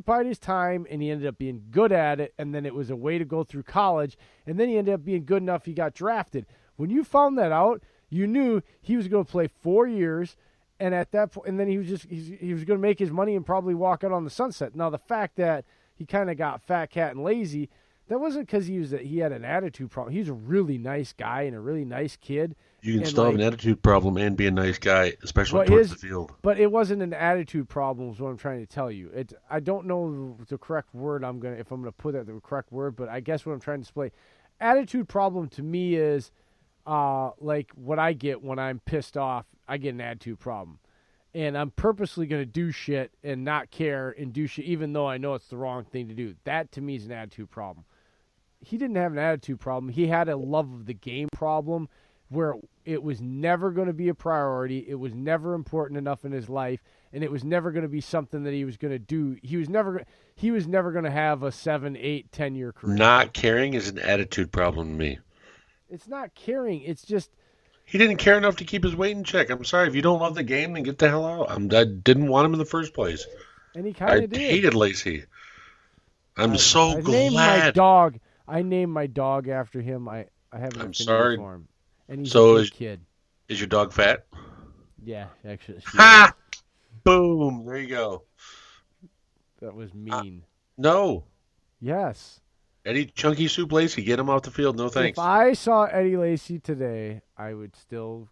occupied his time, and he ended up being good at it, and then it was a way to go through college, and then he ended up being good enough he got drafted. When you found that out, you knew he was going to play 4 years, and at that point, and then he was going to make his money and probably walk out on the sunset. Now, the fact that he kind of got fat, cat, and lazy, that wasn't because he had an attitude problem. He's a really nice guy and a really nice kid. You can still have an attitude problem and be a nice guy, especially towards the field. But it wasn't an attitude problem is what I'm trying to tell you. I don't know the correct word if I'm going to put that the correct word, but I guess what I'm trying to display. Attitude problem to me is like what I get when I'm pissed off. I get an attitude problem. And I'm purposely going to do shit and not care and do shit even though I know it's the wrong thing to do. That to me is an attitude problem. He didn't have an attitude problem. He had a love of the game problem where it was never going to be a priority. It was never important enough in his life, and it was never going to be something that he was going to do. He was never going to have a 7, 8, 10-year career. Not caring is an attitude problem to me. It's not caring. It's just he didn't care enough to keep his weight in check. I'm sorry. If you don't love the game, then get the hell out. I didn't want him in the first place. And he kind of did. I hated Lacey. I'm so glad. I named my dog after him. I haven't. I'm sorry for him. And he's so a good kid. Is your dog fat? Yeah, actually. Ha! Boom! There you go. That was mean. No. Yes. Eddie Chunky Soup Lacey, get him off the field. No thanks. If I saw Eddie Lacy today, I would still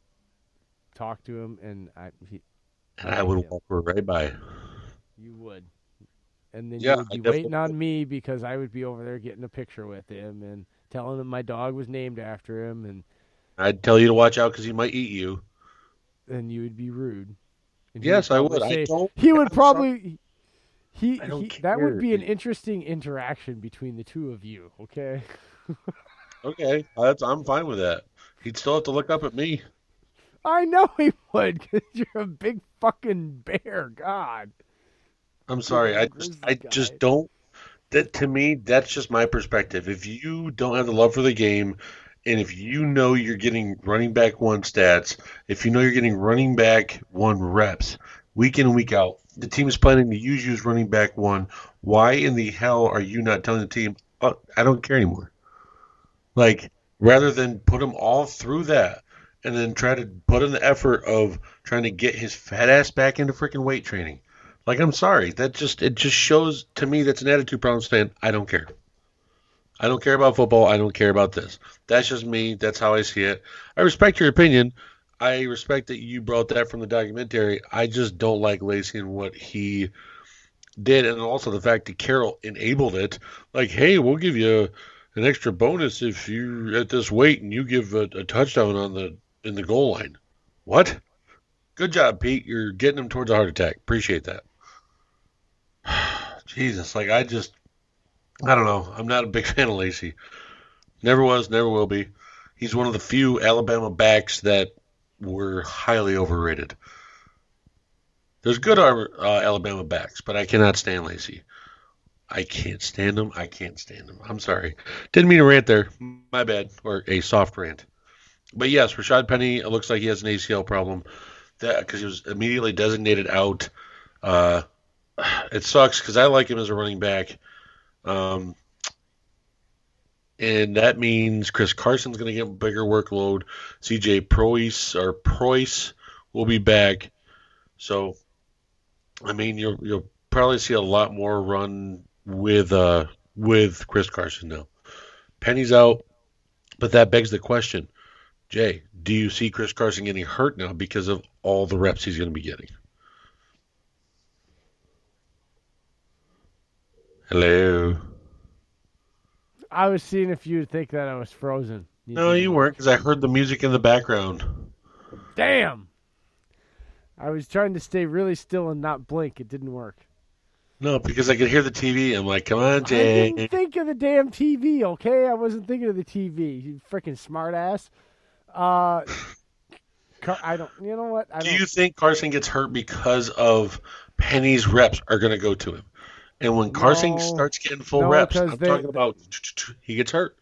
talk to him, and I would walk right by. You would. And then you would be waiting on me because I would be over there getting a picture with him and telling him my dog was named after him. And I'd tell you to watch out because he might eat you. And you would be rude. Yes, I would. He would probably... that would be an interesting interaction between the two of you, okay? Okay, I'm fine with that. He'd still have to look up at me. I know he would, because you're a big fucking bear, God. I'm sorry, I just don't. That to me, that's just my perspective. If you don't have the love for the game, and if you know you're getting running back 1 stats, if you know you're getting running back 1 reps, week in and week out, the team is planning to use you as running back 1. Why in the hell are you not telling the team, oh, I don't care anymore? Like, rather than put them all through that and then try to put in the effort of trying to get his fat ass back into freaking weight training. Like, I'm sorry. It just shows to me that's an attitude problem saying, I don't care. I don't care about football. I don't care about this. That's just me. That's how I see it. I respect your opinion. I respect that you brought that from the documentary. I just don't like Lacey and what he did, and also the fact that Carroll enabled it. Like, hey, we'll give you an extra bonus if you're at this weight and you give a touchdown in the goal line. What? Good job, Pete. You're getting him towards a heart attack. Appreciate that. Jesus, like I don't know. I'm not a big fan of Lacey. Never was, never will be. He's one of the few Alabama backs that were highly overrated. There's good Alabama backs, but I cannot stand Lacey. I can't stand him. I'm sorry. Didn't mean to rant there. My bad. Or a soft rant. But yes, Rashad Penny, it looks like he has an ACL problem because he was immediately designated out. It sucks because I like him as a running back. And that means Chris Carson's going to get a bigger workload. CJ Preuss will be back. So, I mean, you'll probably see a lot more run with Chris Carson now. Penny's out, but that begs the question, Jay, do you see Chris Carson getting hurt now because of all the reps he's going to be getting? Hello. I was seeing if you'd think that I was frozen. No, you weren't, because I heard the music in the background. Damn! I was trying to stay really still and not blink. It didn't work. No, because I could hear the TV. I'm like, come on, Jay. I didn't think of the damn TV, okay? I wasn't thinking of the TV. You freaking smartass. I don't. You know what? Do you think Carson gets hurt because of Penny's reps are going to go to him? And when Carson starts getting full reps, I'm talking about he gets hurt.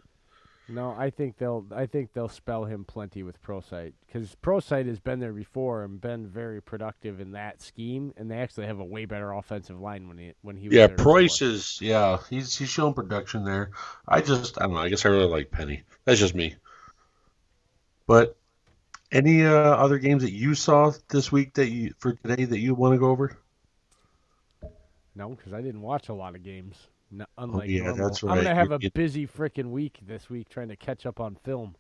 No, I think they'll spell him plenty with Prosite because Prosite has been there before and been very productive in that scheme, and they actually have a way better offensive line when he was Yeah, there before. Preuss is he's showing production there. I don't know. I guess I really like Penny. That's just me. But any other games that you saw this week that you for today that you want to go over? No, because I didn't watch a lot of games, Oh unlike yeah, normal. that's I'm right. gonna have a busy freaking week this week trying to catch up on film.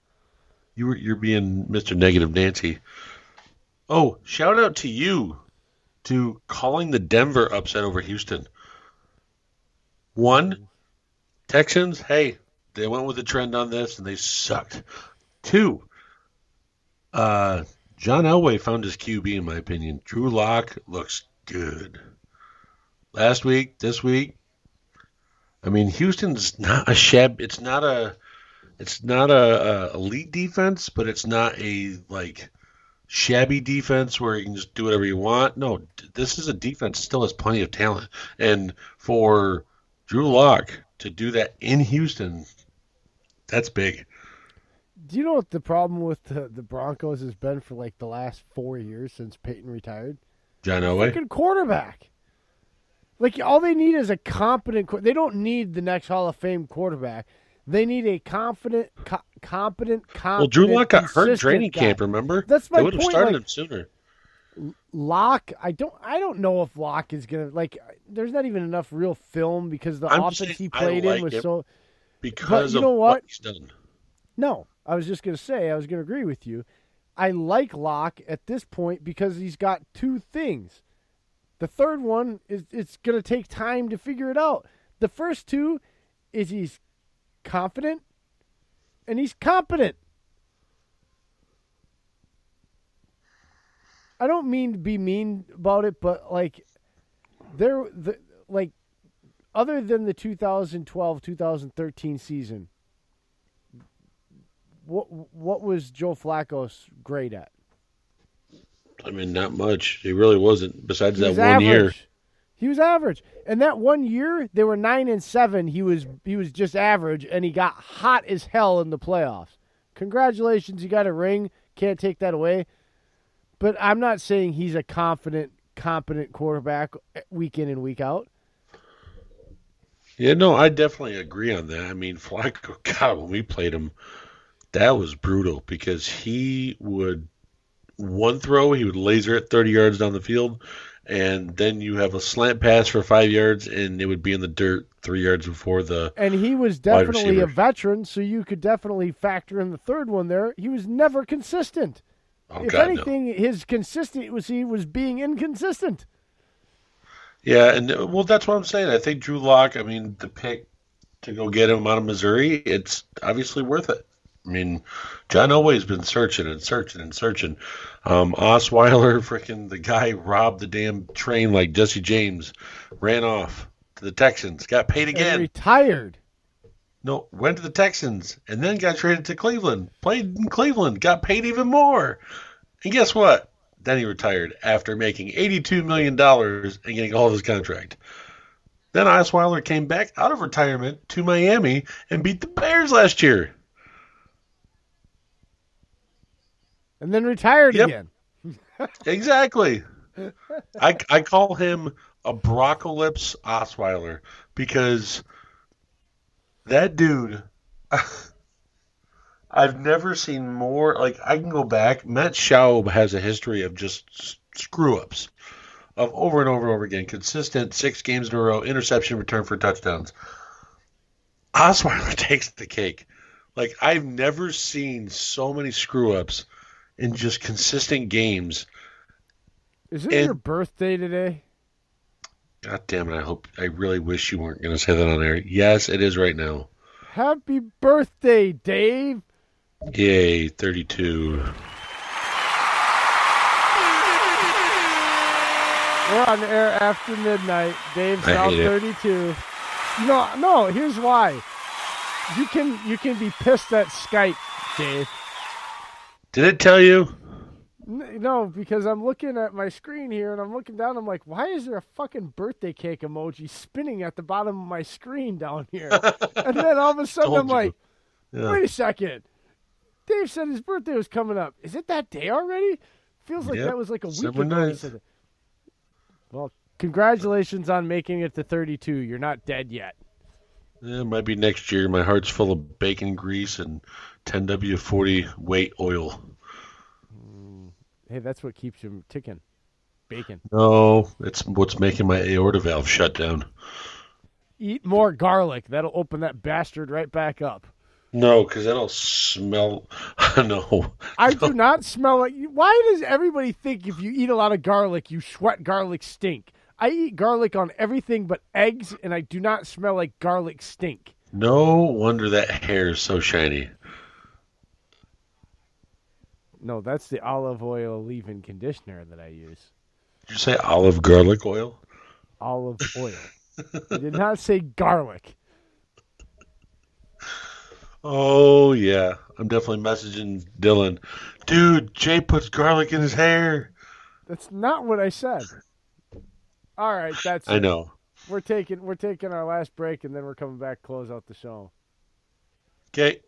You're being Mr. Negative Nancy. Oh, shout out to you to calling the Denver upset over Houston. One, Texans, hey, they went with the trend on this and they sucked. Two, uh, John Elway found his QB in my opinion. Drew Lock looks good. Last week, this week, I mean, Houston's not a it's not a elite defense, but it's not a like shabby defense where you can just do whatever you want. No, this is a defense that still has plenty of talent, and for Drew Lock to do that in Houston, that's big. Do you know what the problem with the Broncos has been for like the last 4 years since Peyton retired? John The Elway. freaking quarterback. Like all they need is a competent. They don't need the next Hall of Fame quarterback. They need a competent, Well, Drew Lock got hurt in consistent training guy. camp. Remember, That's they my would have point. started Like him sooner Locke, I don't know if Locke is gonna like. There's not even enough real film because the I'm just offense saying he I played in like was him so. But because you of know what what? he's done. No, I was just gonna say I was gonna agree with you. I like Locke at this point because he's got two things. The third one is it's gonna take time to figure it out. The first two is he's confident and he's competent. I don't mean to be mean about it, but like like other than the 2012-2013 season, what was Joe Flacco's grade at? I mean, not much. He really wasn't. Besides He that was one year. average. He was average. And that 1 year, they were 9-7. He was just average, and he got hot as hell in the playoffs. Congratulations, you got a ring. Can't take that away. But I'm not saying he's a confident, competent quarterback week in and week out. Yeah, no, I definitely agree on that. I mean, Flacco, God, when we played him, that was brutal because he would one throw, he would laser it 30 yards down the field, and then you have a slant pass for 5 yards, and it would be in the dirt 3 yards before the And he was wide definitely a receiver. veteran, so you could definitely factor in the third one there. He was never consistent. Oh If God, no. anything, his consistency was being inconsistent. Yeah, and well, that's what I'm saying. I think Drew Lock. I mean, the pick to go get him out of Missouri, it's obviously worth it. I mean, John Elway's been searching and searching and searching. Osweiler, freaking the guy robbed the damn train like Jesse James, ran off to the Texans, got paid And again. retired. No, went to the Texans and then got traded to Cleveland. Played in Cleveland, got paid even more. And guess what? Then he retired after making $82 million dollars and getting all of his contract. Then Osweiler came back out of retirement to Miami and beat the Bears last year. And then retired Yep. again. Exactly. I call him a Broccolips Osweiler because that dude, I've never seen more. Like, I can go back. Matt Schaub has a history of just screw ups, of over and over and over again. Consistent 6 games in a row, interception return for touchdowns. Osweiler takes the cake. Like, I've never seen so many screw ups in just consistent games. Is it And your birthday today? God damn it, I really wish you weren't going to say that on air. Yes, it is right now. Happy birthday, Dave. Yay, 32. We're on the air after midnight. Dave's I now hate it. 32. No, here's why. You can be pissed at Skype, Dave. Did it tell you? No, because I'm looking at my screen here and I'm looking down. I'm like, why is there a fucking birthday cake emoji spinning at the bottom of my screen down here? And then all of a sudden Told I'm you. like, Yeah. Wait a second. Dave said his birthday was coming up. Is it that day already? Feels like that was like a week December ago. 9th. He said it. Well, congratulations on making it to 32. You're not dead yet. Yeah, it might be next year. My heart's full of bacon grease and 10W40 weight oil. Hey, that's what keeps you ticking. Bacon. No, it's what's making my aorta valve shut down. Eat more garlic. That'll open that bastard right back up. No, because that'll smell. No. I do not smell like. Why does everybody think if you eat a lot of garlic, you sweat garlic stink? I eat garlic on everything but eggs, and I do not smell like garlic stink. No wonder that hair is so shiny. No, that's the olive oil leave-in conditioner that I use. Did you say olive garlic oil? Olive oil. I did not say garlic. Oh, yeah. I'm definitely messaging Dylan. Dude, Jay puts garlic in his hair. That's not what I said. All right, that's it. I know. We're taking our last break, and then we're coming back to close out the show. Okay.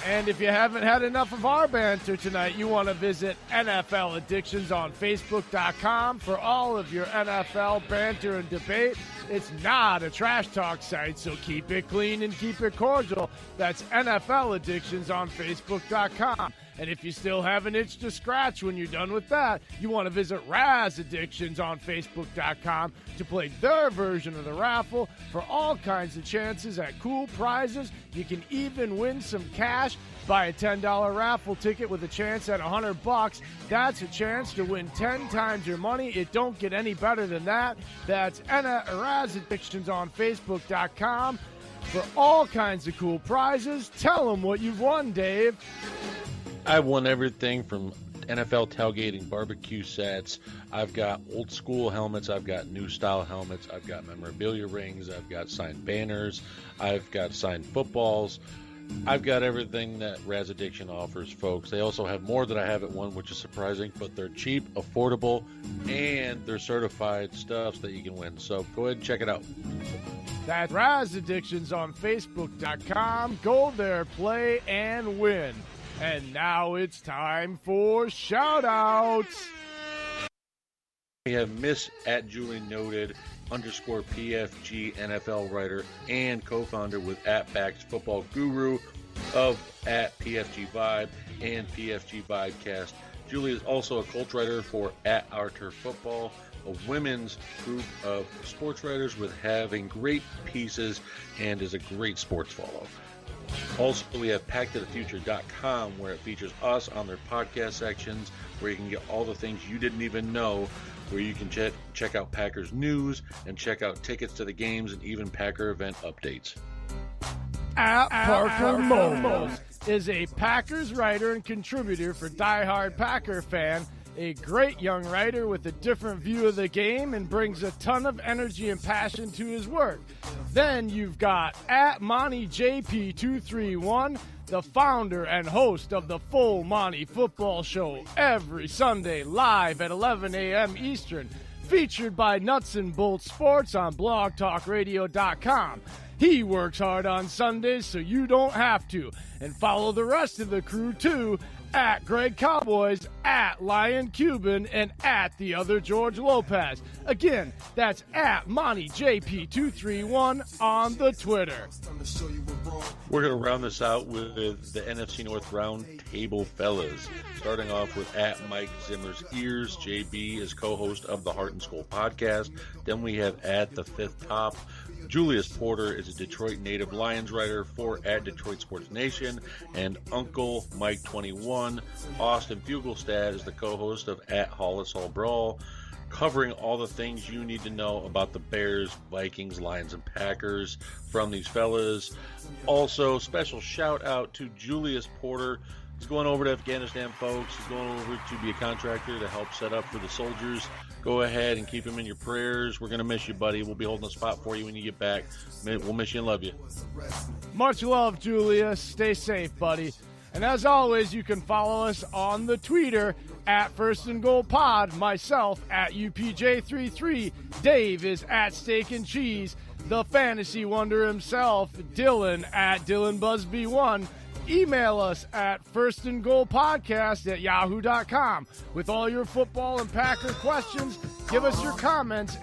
And if you haven't had enough of our banter tonight, you want to visit NFL Addictions on Facebook.com for all of your NFL banter and debate. It's not a trash talk site, so keep it clean and keep it cordial. That's NFL Addictions on Facebook.com. And if you still have an itch to scratch when you're done with that, you want to visit Raz Addictions on Facebook.com to play their version of the raffle for all kinds of chances at cool prizes. You can even win some cash. Buy a $10 raffle ticket with a chance at $100. That's a chance to win 10 times your money. It don't get any better than that. That's Raz Addictions on Facebook.com for all kinds of cool prizes. Tell them what you've won, Dave. I've won everything from NFL tailgating barbecue sets. I've got old school helmets. I've got new style helmets. I've got memorabilia rings. I've got signed banners. I've got signed footballs. I've got everything that Raz Addiction offers, folks. They also have more that I haven't won, which is surprising, but they're cheap, affordable, and they're certified stuffs that you can win. So go ahead and check it out. That's Raz Addictions on Facebook.com. Go there, play, and win. And now it's time for shout-outs. We have Miss at Julie Noted _PFG NFL writer and co-founder with at Backs Football Guru of at PFG Vibe and PFG Vibecast. Julie is also a cult writer for at Our Turf Football, a women's group of sports writers with having great pieces and is a great sports follow. Also, we have packtothefuture.com, where it features us on their podcast sections, where you can get all the things you didn't even know, where you can check out Packers news and check out tickets to the games and even Packer event updates. At Parker Momos is a Packers writer and contributor for Die Hard Packer Fan, a great young writer with a different view of the game and brings a ton of energy and passion to his work. Then you've got at MontyJP231, the founder and host of the Full Monty Football Show every Sunday live at 11 a.m. Eastern, featured by Nuts and Bolts Sports on blogtalkradio.com. He works hard on Sundays so you don't have to. And follow the rest of the crew too at Greg Cowboys, at Lion Cuban, and at the other George Lopez. Again, that's at MontyJP231 on the Twitter. We're going to round this out with the NFC North Round Table Fellas. Starting off with at Mike Zimmer's Ears. JB is co-host of the Heart and Skull podcast. Then we have at the Fifth Top. Julius Porter is a Detroit native Lions writer for at Detroit Sports Nation, and Uncle Mike 21. Austin Fugelstad is the co-host of at Hollis Hall Brawl, covering all the things you need to know about the Bears, Vikings, Lions, and Packers from these fellas. Also, special shout out to Julius Porter. He's going over to Afghanistan, folks. He's going over to be a contractor to help set up for the soldiers. Go ahead and keep him in your prayers. We're going to miss you, buddy. We'll be holding a spot for you when you get back. We'll miss you and love you. Much love, Julius. Stay safe, buddy. And as always, you can follow us on the Twitter at First and Goal Pod, myself at UPJ33, Dave is at Steak and Cheese. the fantasy wonder himself, Dylan at DylanBusby1. Email us at firstandgoalpodcast@yahoo.com with all your football and Packer questions. Give us your comments.